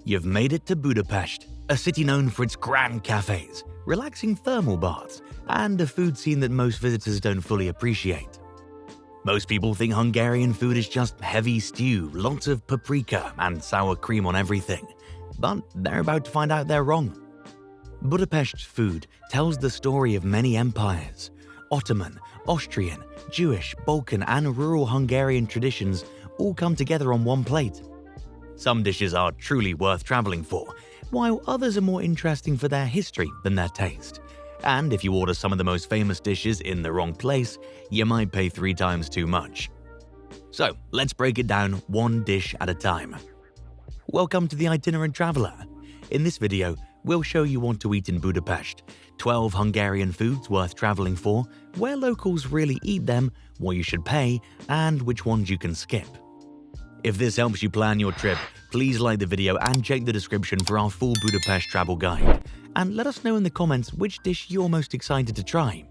You've made it to Budapest, a city known for its grand cafes, relaxing thermal baths, and a food scene that most visitors don't fully appreciate. Most people think Hungarian food is just heavy stew, lots of paprika and sour cream on everything, but they're about to find out they're wrong. Budapest's food tells the story of many empires. Ottoman, Austrian, Jewish, Balkan, and rural Hungarian traditions all come together on one plate. Some dishes are truly worth traveling for, while others are more interesting for their history than their taste. And if you order some of the most famous dishes in the wrong place, you might pay 3 times too much. So, let's break it down one dish at a time. Welcome to the Itinerant Traveler. In this video, we'll show you what to eat in Budapest, 12 Hungarian foods worth traveling for, where locals really eat them, what you should pay, and which ones you can skip. If this helps you plan your trip, please like the video and check the description for our full Budapest travel guide. And let us know in the comments which dish you're most excited to try.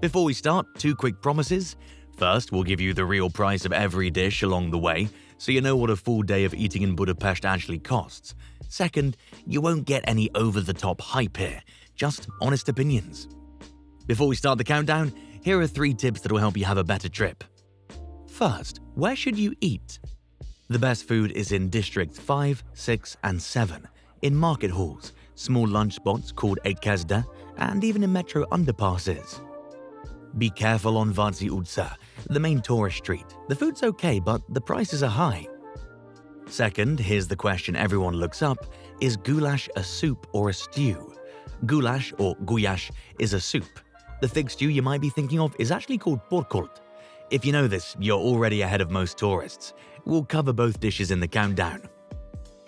Before we start, 2 quick promises. First, we'll give you the real price of every dish along the way, so you know what a full day of eating in Budapest actually costs. Second, you won't get any over-the-top hype here, just honest opinions. Before we start the countdown, here are 3 tips that will help you have a better trip. First, where should you eat? The best food is in Districts 5, 6, and 7, in market halls, small lunch spots called étkezde, and even in metro underpasses. Be careful on Váci utca, the main tourist street. The food's okay, but the prices are high. Second, here's the question everyone looks up: is goulash a soup or a stew? Goulash, or gulyás, is a soup. The thick stew you might be thinking of is actually called pörkölt. If you know this, you're already ahead of most tourists. We'll cover both dishes in the countdown.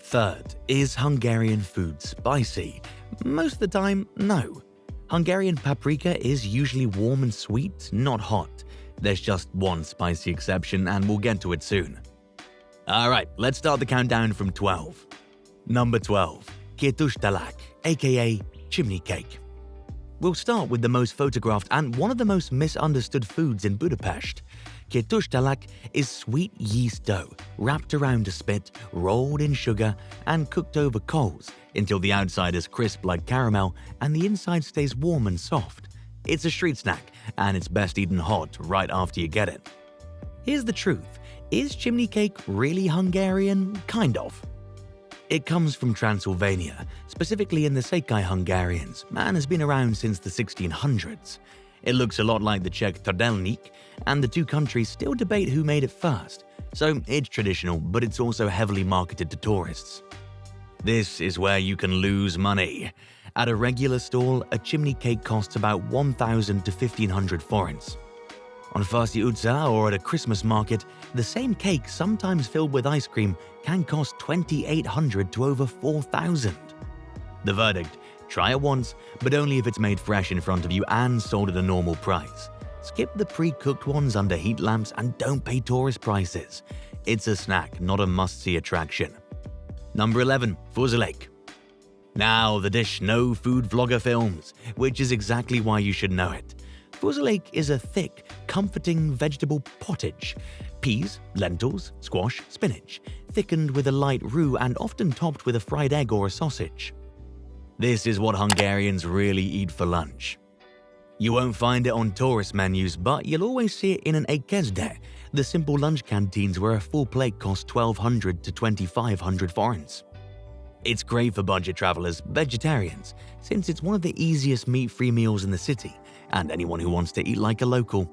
Third, is Hungarian food spicy? Most of the time, no. Hungarian paprika is usually warm and sweet, not hot. There's just one spicy exception, and we'll get to it soon. Alright, let's start the countdown from 12. Number 12. Kértős, aka chimney cake. We'll start with the most photographed and one of the most misunderstood foods in Budapest. Kértős is sweet yeast dough, wrapped around a spit, rolled in sugar, and cooked over coals until the outside is crisp like caramel and the inside stays warm and soft. It's a street snack, and it's best eaten hot right after you get it. Here's the truth. Is chimney cake really Hungarian? Kind of. It comes from Transylvania, specifically in the Székely Hungarians, and has been around since the 1600s. It looks a lot like the Czech trdelník, and the 2 countries still debate who made it first, so it's traditional, but it's also heavily marketed to tourists. This is where you can lose money. At a regular stall, a chimney cake costs about 1,000 to 1,500 forints. On Váci utca or at a Christmas market, the same cake, sometimes filled with ice cream, can cost 2,800 to over 4,000. The verdict: try it once, but only if it's made fresh in front of you and sold at a normal price. Skip the pre-cooked ones under heat lamps and don't pay tourist prices. It's a snack, not a must-see attraction. Number 11. Főzelék. Now, the dish no food vlogger films, which is exactly why you should know it. Főzelék is a thick, comforting vegetable pottage. Peas, lentils, squash, spinach, thickened with a light roux and often topped with a fried egg or a sausage. This is what Hungarians really eat for lunch. You won't find it on tourist menus, but you'll always see it in an étkezde, the simple lunch canteens where a full plate costs 1,200 to 2,500 forints. It's great for budget travelers, vegetarians, since it's one of the easiest meat-free meals in the city, and anyone who wants to eat like a local.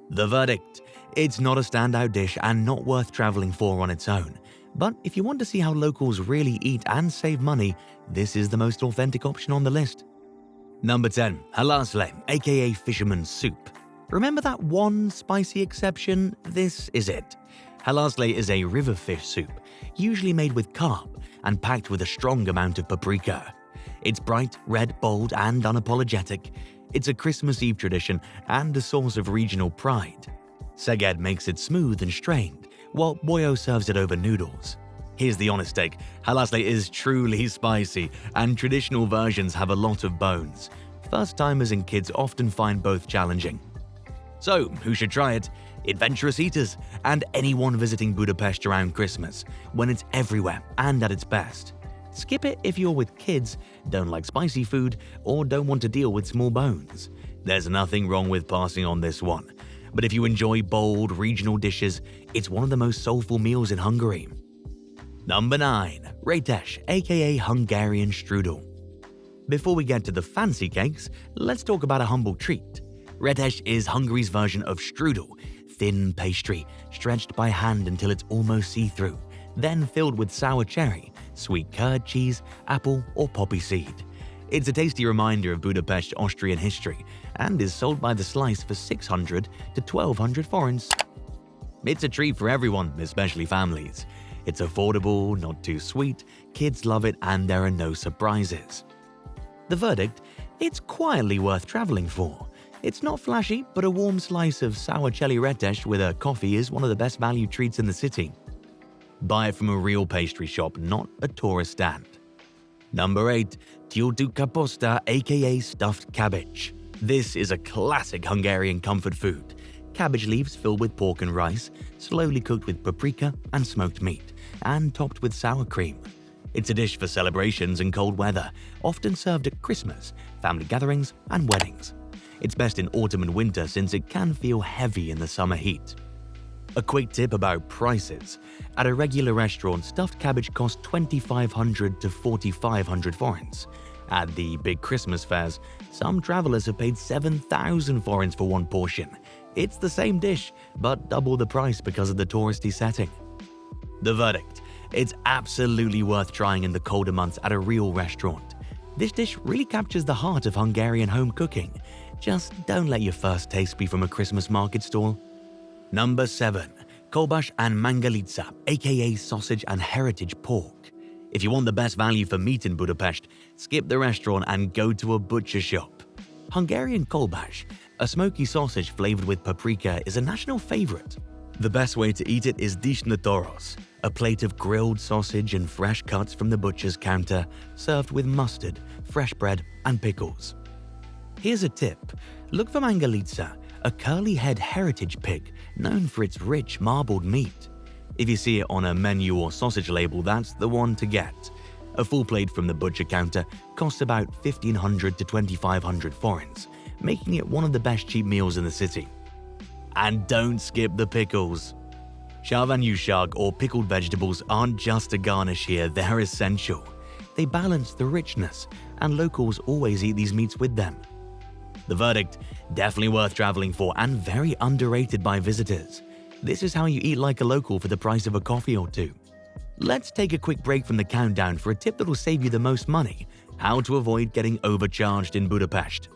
The verdict: it's not a standout dish and not worth traveling for on its own. But if you want to see how locals really eat and save money, this is the most authentic option on the list. Number 10. Halászlé, aka fisherman's soup. Remember that one spicy exception? This is it. Halászlé is a river fish soup, usually made with carp and packed with a strong amount of paprika. It's bright, red, bold, and unapologetic. It's a Christmas Eve tradition and a source of regional pride. Szeged makes it smooth and strained, while Boyo serves it over noodles. Here's the honest take: halászlé is truly spicy, and traditional versions have a lot of bones. First-timers and kids often find both challenging. So, who should try it? adventurous eaters, and anyone visiting Budapest around Christmas, when it's everywhere and at its best. Skip it if you're with kids, don't like spicy food, or don't want to deal with small bones. There's nothing wrong with passing on this one. But if you enjoy bold, regional dishes, it's one of the most soulful meals in Hungary. Number 9. Rétes, aka Hungarian strudel. Before we get to the fancy cakes, let's talk about a humble treat. Rétes is Hungary's version of strudel, thin pastry stretched by hand until it's almost see-through, then filled with sour cherry, sweet curd cheese, apple, or poppy seed. It's a tasty reminder of Budapest's Austrian history and is sold by the slice for 600 to 1200 forints. It's a treat for everyone, especially families. It's affordable, not too sweet, kids love it, and there are no surprises. The verdict? It's quietly worth traveling for. It's not flashy, but a warm slice of sour chili rétes with a coffee is one of the best value treats in the city. Buy it from a real pastry shop, not a tourist stand. Number 8. Töltő kaposta, aka stuffed cabbage. This is a classic Hungarian comfort food. Cabbage leaves filled with pork and rice, slowly cooked with paprika and smoked meat, and topped with sour cream. It's a dish for celebrations and cold weather, often served at Christmas, family gatherings, and weddings. It's best in autumn and winter since it can feel heavy in the summer heat. A quick tip about prices. At a regular restaurant, stuffed cabbage costs 2,500 to 4,500 forints. At the big Christmas fairs, some travelers have paid 7,000 forints for one portion. It's the same dish, but double the price because of the touristy setting. The verdict? It's absolutely worth trying in the colder months at a real restaurant. This dish really captures the heart of Hungarian home cooking. Just don't let your first taste be from a Christmas market stall. Number 7. Goulash and mangalica, aka sausage and heritage pork. If you want the best value for meat in Budapest, skip the restaurant and go to a butcher shop. Hungarian goulash, a smoky sausage flavored with paprika, is a national favorite. The best way to eat it is disznatoros, a plate of grilled sausage and fresh cuts from the butcher's counter, served with mustard, fresh bread, and pickles. Here's a tip. Look for mangalica, a curly-head heritage pig known for its rich marbled meat. If you see it on a menu or sausage label, that's the one to get. A full plate from the butcher counter costs about 1,500 to 2,500 forints, making it one of the best cheap meals in the city. And don't skip the pickles. Sárványúság or pickled vegetables aren't just a garnish here, they're essential. They balance the richness, and locals always eat these meats with them. The verdict? Definitely worth traveling for and very underrated by visitors. This is how you eat like a local for the price of a coffee or two. Let's take a quick break from the countdown for a tip that will save you the most money: how to avoid getting overcharged in Budapest.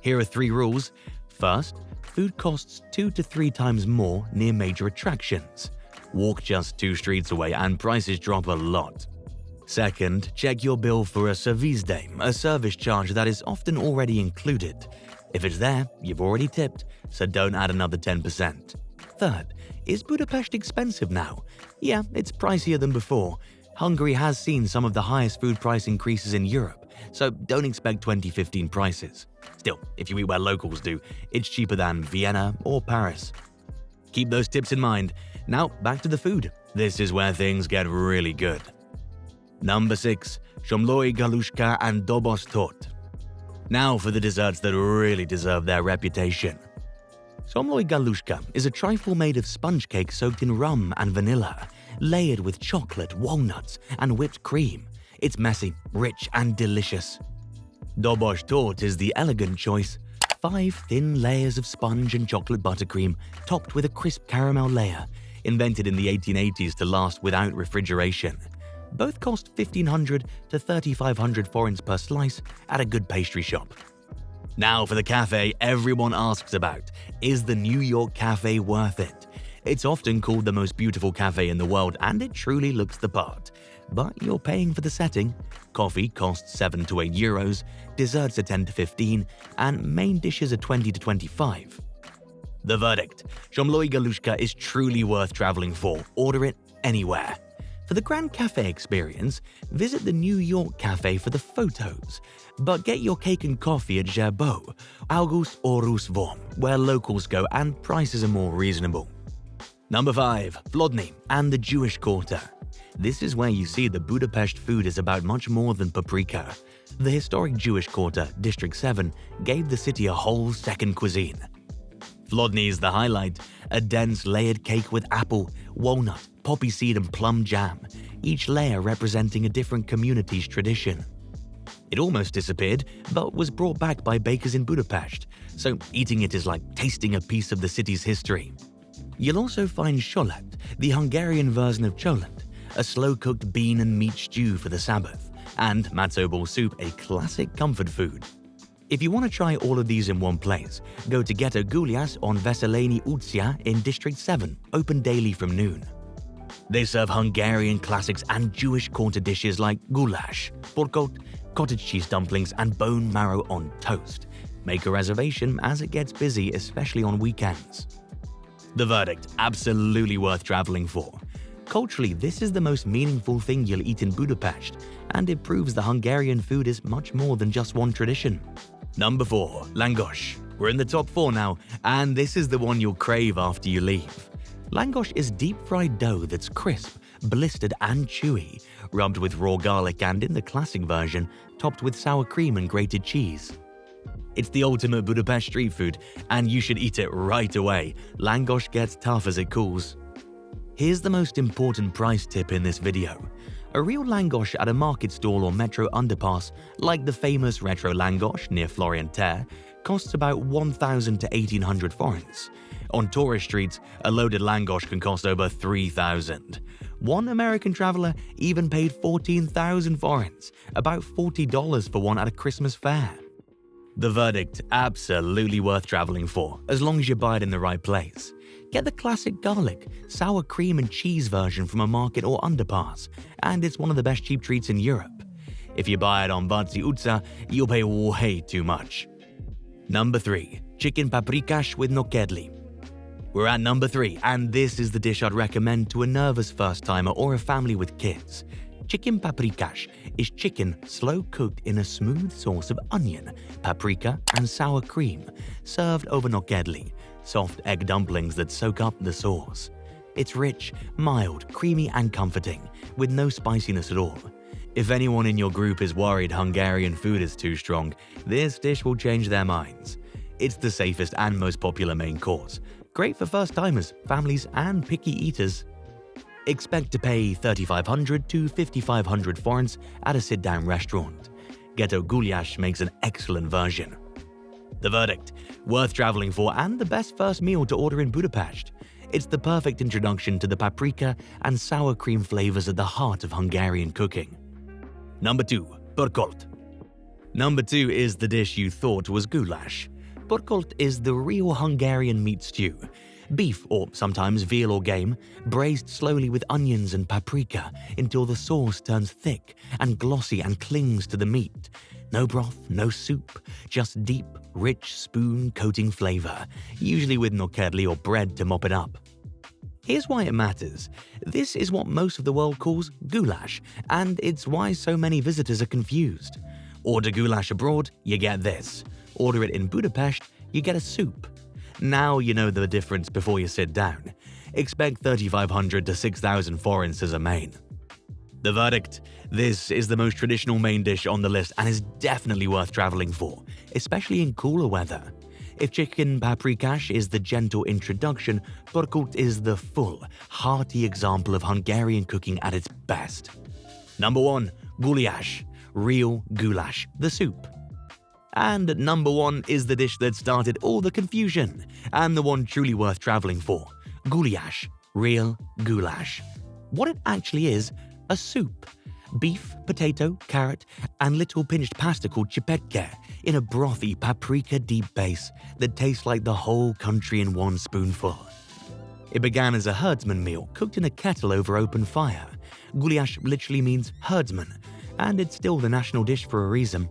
Here are 3 rules. First, food costs 2 to 3 times more near major attractions. Walk just 2 streets away and prices drop a lot. Second, check your bill for a service, a service charge that is often already included. If it's there, you've already tipped, so don't add another 10%. Third, is Budapest expensive now? Yeah, it's pricier than before. Hungary has seen some of the highest food price increases in Europe, so don't expect 2015 prices. Still, if you eat where locals do, it's cheaper than Vienna or Paris. Keep those tips in mind. Now, back to the food. This is where things get really good. Number 6. Chimney, galushka, and dobos tort. Now for the desserts that really deserve their reputation. Chimney galushka is a trifle made of sponge cake soaked in rum and vanilla, layered with chocolate, walnuts, and whipped cream. It's messy, rich, and delicious. Dobos tort is the elegant choice. 5 thin layers of sponge and chocolate buttercream, topped with a crisp caramel layer, invented in the 1880s to last without refrigeration. Both cost 1,500 to 3,500 forints per slice at a good pastry shop. Now for the cafe everyone asks about. Is the New York cafe worth it? It's often called the most beautiful cafe in the world, and it truly looks the part. But you're paying for the setting. Coffee costs 7 to 8 euros, desserts are 10 to 15, and main dishes are 20 to 25. The verdict: Chimney galushka is truly worth traveling for. Order it anywhere. For the Grand Cafe experience, visit the New York Cafe for the photos, but get your cake and coffee at Gerbeau, August or Roosevelt, where locals go and prices are more reasonable. Number 5. Flódni and the Jewish Quarter. This is where you see the Budapest food is about much more than paprika. The historic Jewish Quarter, District 7, gave the city a whole second cuisine. Flódni is the highlight, a dense layered cake with apple, walnut, poppy seed and plum jam, each layer representing a different community's tradition. It almost disappeared, but was brought back by bakers in Budapest, so eating it is like tasting a piece of the city's history. You'll also find solet, the Hungarian version of cholent, a slow-cooked bean and meat stew for the Sabbath, and matzo ball soup, a classic comfort food. If you want to try all of these in one place, go to Ghetto Goulash on Veseleni Utsia in District 7, open daily from noon. They serve Hungarian classics and Jewish quarter dishes like goulash, pörkölt, cottage cheese dumplings, and bone marrow on toast. Make a reservation as it gets busy, especially on weekends. The verdict: absolutely worth traveling for. Culturally, this is the most meaningful thing you'll eat in Budapest, and it proves the Hungarian food is much more than just one tradition. Number 4. Lángos. We're in the top 4 now, and this is the one you'll crave after you leave. Lángos is deep-fried dough that's crisp, blistered and chewy, rubbed with raw garlic and, in the classic version, topped with sour cream and grated cheese. It's the ultimate Budapest street food, and you should eat it right away. Lángos gets tough as it cools. Here's the most important price tip in this video. A real lángos at a market stall or metro underpass, like the famous Retro Lángos near Florian Ter, costs about 1,000 to 1,800 forints. On tourist streets, a loaded lángos can cost over 3,000. One American traveler even paid 14,000 forints, about $40 for one at a Christmas fair. The verdict: absolutely worth traveling for, as long as you buy it in the right place. Get the classic garlic, sour cream and cheese version from a market or underpass, and it's one of the best cheap treats in Europe. If you buy it on Váci utca, you'll pay way too much. Number 3. Chicken paprikás with nokedli. We're at number 3, and this is the dish I'd recommend to a nervous first-timer or a family with kids. Chicken paprikás is chicken slow-cooked in a smooth sauce of onion, paprika, and sour cream, served over nokedli, soft egg dumplings that soak up the sauce. It's rich, mild, creamy, and comforting, with no spiciness at all. If anyone in your group is worried Hungarian food is too strong, this dish will change their minds. It's the safest and most popular main course, great for first-timers, families, and picky eaters. Expect to pay 3,500 to 5,500 forints at a sit-down restaurant. Ghetto Goulash makes an excellent version. The verdict: worth traveling for and the best first meal to order in Budapest. It's the perfect introduction to the paprika and sour cream flavors at the heart of Hungarian cooking. Number 2. Pörkölt. Number 2 is the dish you thought was goulash. Pörkölt is the real Hungarian meat stew. Beef, or sometimes veal or game, braised slowly with onions and paprika until the sauce turns thick and glossy and clings to the meat. No broth, no soup, just deep, rich spoon-coating flavor, usually with nokedli or bread to mop it up. Here's why it matters. This is what most of the world calls goulash, and it's why so many visitors are confused. Order goulash abroad, you get this. Order it in Budapest, you get a soup. Now you know the difference before you sit down. Expect 3,500 to 6,000 forints as a main. The verdict: this is the most traditional main dish on the list and is definitely worth traveling for, especially in cooler weather. If chicken paprikás is the gentle introduction, pörkölt is the full, hearty example of Hungarian cooking at its best. Number 1. Goulash. Real goulash, the soup. And number 1 is the dish that started all the confusion, and the one truly worth traveling for. Goulash. Real goulash. What it actually is: a soup. Beef, potato, carrot, and little pinched pasta called chipetke in a brothy paprika deep base that tastes like the whole country in one spoonful. It began as a herdsman meal cooked in a kettle over open fire. Goulash literally means herdsman, and it's still the national dish for a reason.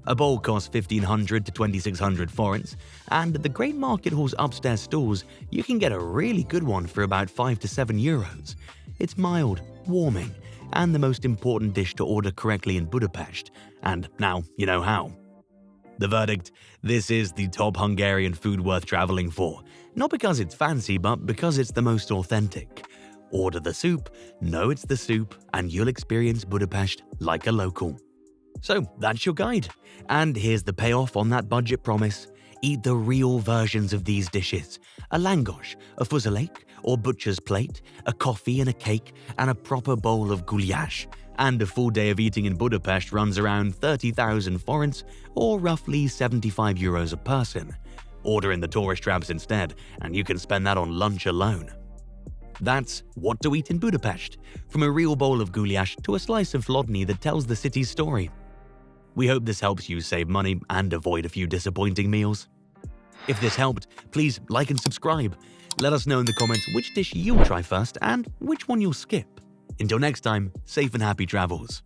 A bowl costs 1,500 to 2,600 forints, and at the great market hall's upstairs stalls, you can get a really good one for about 5 to 7 euros. It's mild, warming, and the most important dish to order correctly in Budapest, and now you know how. The verdict: this is the top Hungarian food worth traveling for, not because it's fancy, but because it's the most authentic. Order the soup, know it's the soup, and you'll experience Budapest like a local. So that's your guide. And here's the payoff on that budget promise. Eat the real versions of these dishes: a lángos, a fuzelék or butcher's plate, a coffee and a cake, and a proper bowl of goulash. And a full day of eating in Budapest runs around 30,000 forints, or roughly €75 a person. Order in the tourist traps instead, and you can spend that on lunch alone. That's what to eat in Budapest, from a real bowl of goulash to a slice of flódni that tells the city's story. We hope this helps you save money and avoid a few disappointing meals. If this helped, please like and subscribe. Let us know in the comments which dish you'll try first and which one you'll skip. Until next time, safe and happy travels.